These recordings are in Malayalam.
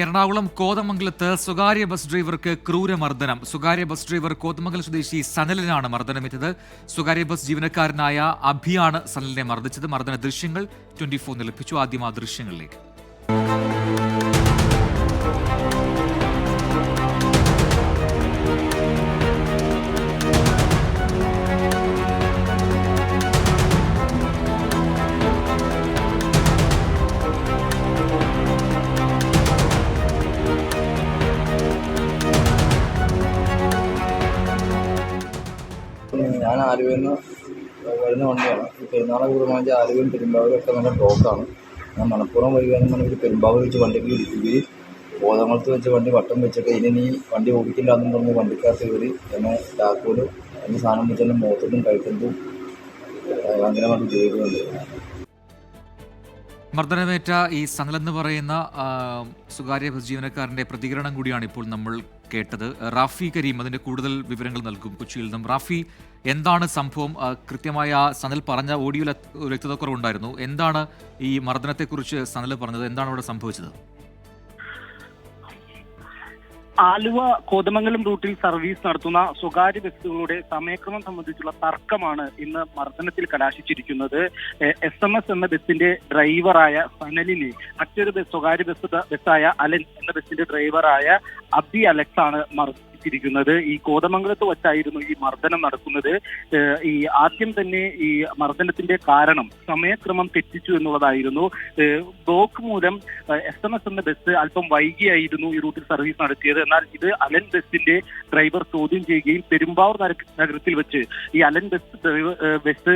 എറണാകുളം കോതമംഗലത്ത് സ്വകാര്യ ബസ് ഡ്രൈവർക്ക് ക്രൂരമർദ്ദനം. സ്വകാര്യ ബസ് ഡ്രൈവർ കോതമംഗലം സ്വദേശി സനലിനാണ് മർദ്ദനമേറ്റത്. സ്വകാര്യ ബസ് ജീവനക്കാരനായ അഭിയാണ് സനലിനെ മർദ്ദിച്ചത്. മർദ്ദന ദൃശ്യങ്ങൾ 24 ലഭിച്ചു. ആദ്യം ആ ദൃശ്യങ്ങളിലേക്ക്. ഞാൻ ആലുവയിൽ നിന്ന് വരുന്ന വണ്ടിയാണ്. ഈ പെരുന്നാളെ കുറുമാഞ്ചി ആലുവയും പെരുമ്പാവൂരൊക്കെ നല്ല ബ്ലോക്കാണ്. ഞാൻ മലപ്പുറം വരികയാണെന്നുണ്ടെങ്കിൽ പെരുമ്പാവൂർ വെച്ച് വണ്ടിക്ക് ഇടിക്കുകയും കോതമംഗലത്ത് വെച്ച് വണ്ടി വട്ടം വെച്ചിട്ട് ഇനി നീ വണ്ടി ഓടിക്കില്ല എന്നും പറഞ്ഞ് വണ്ടിക്കകത്ത് കയറി എന്നെ താക്കോലും എന്നെ സാധനം വെച്ച് എന്നെ മുഖത്തും കഴുത്തും ഭയങ്കരമായിട്ട് ചെയ്യുന്നുണ്ട്. മർദ്ദനമേറ്റ ഈ സനലെന്ന് പറയുന്ന സ്വകാര്യ ബസ് ജീവനക്കാരന്റെ പ്രതികരണം കൂടിയാണ് ഇപ്പോൾ നമ്മൾ കേട്ടത്. റാഫി കരീം അതിന്റെ കൂടുതൽ വിവരങ്ങൾ നൽകും കൊച്ചിയിൽ നിന്നും. റാഫി, എന്താണ് സംഭവം? കൃത്യമായ സനൽ പറഞ്ഞ ഓഡിയോയിൽ വ്യക്തതക്കുറവുണ്ടായിരുന്നു. എന്താണ് ഈ മർദ്ദനത്തെക്കുറിച്ച് സനൽ പറഞ്ഞത്? എന്താണ് അവിടെ സംഭവിച്ചത്? ആലുവ കോതമംഗലം റൂട്ടിൽ സർവീസ് നടത്തുന്ന സ്വകാര്യ ബസ്സുകളുടെ സമയക്രമം സംബന്ധിച്ചുള്ള തർക്കമാണ് ഇന്ന് മർദ്ദനത്തിൽ കലാശിച്ചിരിക്കുന്നത്. SMS എന്ന ബസിന്റെ ഡ്രൈവറായ സനലിനെ മറ്റൊരു സ്വകാര്യ ബസ്സായ അലൻ എന്ന ബസിന്റെ ഡ്രൈവറായ അബി അലക്സ് ആണ് മർദ്ദിച്ചിരിക്കുന്നത്. ഈ കോതമംഗലത്ത് വച്ചായിരുന്നു ഈ മർദ്ദനം നടക്കുന്നത്. ഈ ആദ്യം തന്നെ ഈ മർദ്ദനത്തിന്റെ കാരണം സമയക്രമം തെറ്റിച്ചു എന്നുള്ളതായിരുന്നു. ബ്ലോക്ക് മൂലം SMS എന്ന ബസ് അല്പം വൈകിയായിരുന്നു ഈ റൂട്ടിൽ സർവീസ് നടത്തിയത്. എന്നാൽ ഇത് അലൻ ബസിന്റെ ഡ്രൈവർ ചോദ്യം ചെയ്യുകയും പെരുമ്പാവൂർ നഗരത്തിൽ വെച്ച് ഈ അലൻ ബസ്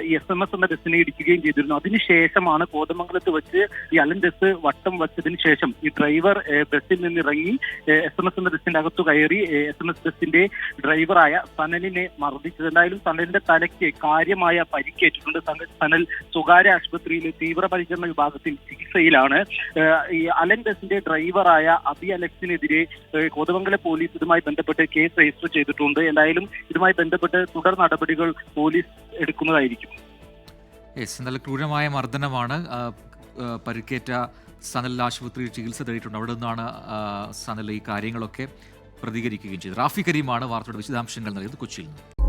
ഈ SMS എന്ന ബസ്സിനെ ഇടിക്കുകയും ചെയ്തിരുന്നു. അതിനുശേഷമാണ് കോതമംഗലത്ത് വെച്ച് ഈ അലൻ ബസ് വട്ടം വച്ചതിന് ശേഷം ഈ ഡ്രൈവർ ബസ്സിൽ നിന്നിറങ്ങി SMS എന്ന ബസിന്റെ അകത്തു കയറി SMS ബസിന്റെ ഡ്രൈവറായ സനലിനെ മർദ്ദിച്ചത്. എന്തായാലും സനലിന്റെ തലയ്ക്ക് കാര്യമായ പരിക്കേറ്റിട്ടുണ്ട്. സനൽ സ്വകാര്യ ആശുപത്രിയിലെ തീവ്രപരിചരണ വിഭാഗത്തിൽ ചികിത്സയിലാണ്. ഈ അലൻ ബസിന്റെ ഡ്രൈവറായ അബി അലക്സിനെതിരെ കോതമംഗലം പോലീസ് ഇതുമായി ബന്ധപ്പെട്ട് കേസ് രജിസ്റ്റർ ചെയ്തിട്ടുണ്ട്. എന്തായാലും ഇതുമായി ബന്ധപ്പെട്ട് തുടർ നടപടികൾ പോലീസ് എടുക്കുന്നതായിരിക്കും. നല്ല ക്രൂരമായ മർദ്ദനമാണ്. പരിക്കേറ്റ സനൽ ആശുപത്രിയിൽ ചികിത്സ തേടിയിട്ടുണ്ട്. അവിടെ നിന്നാണ് സനൽ ഈ കാര്യങ്ങളൊക്കെ പ്രതികരിക്കുകയും ചെയ്തത്. റാഫി കരീമാണ് വാർത്തയുടെ വിശദാംശങ്ങൾ നൽകിയത് കൊച്ചിയിൽ നിന്ന്.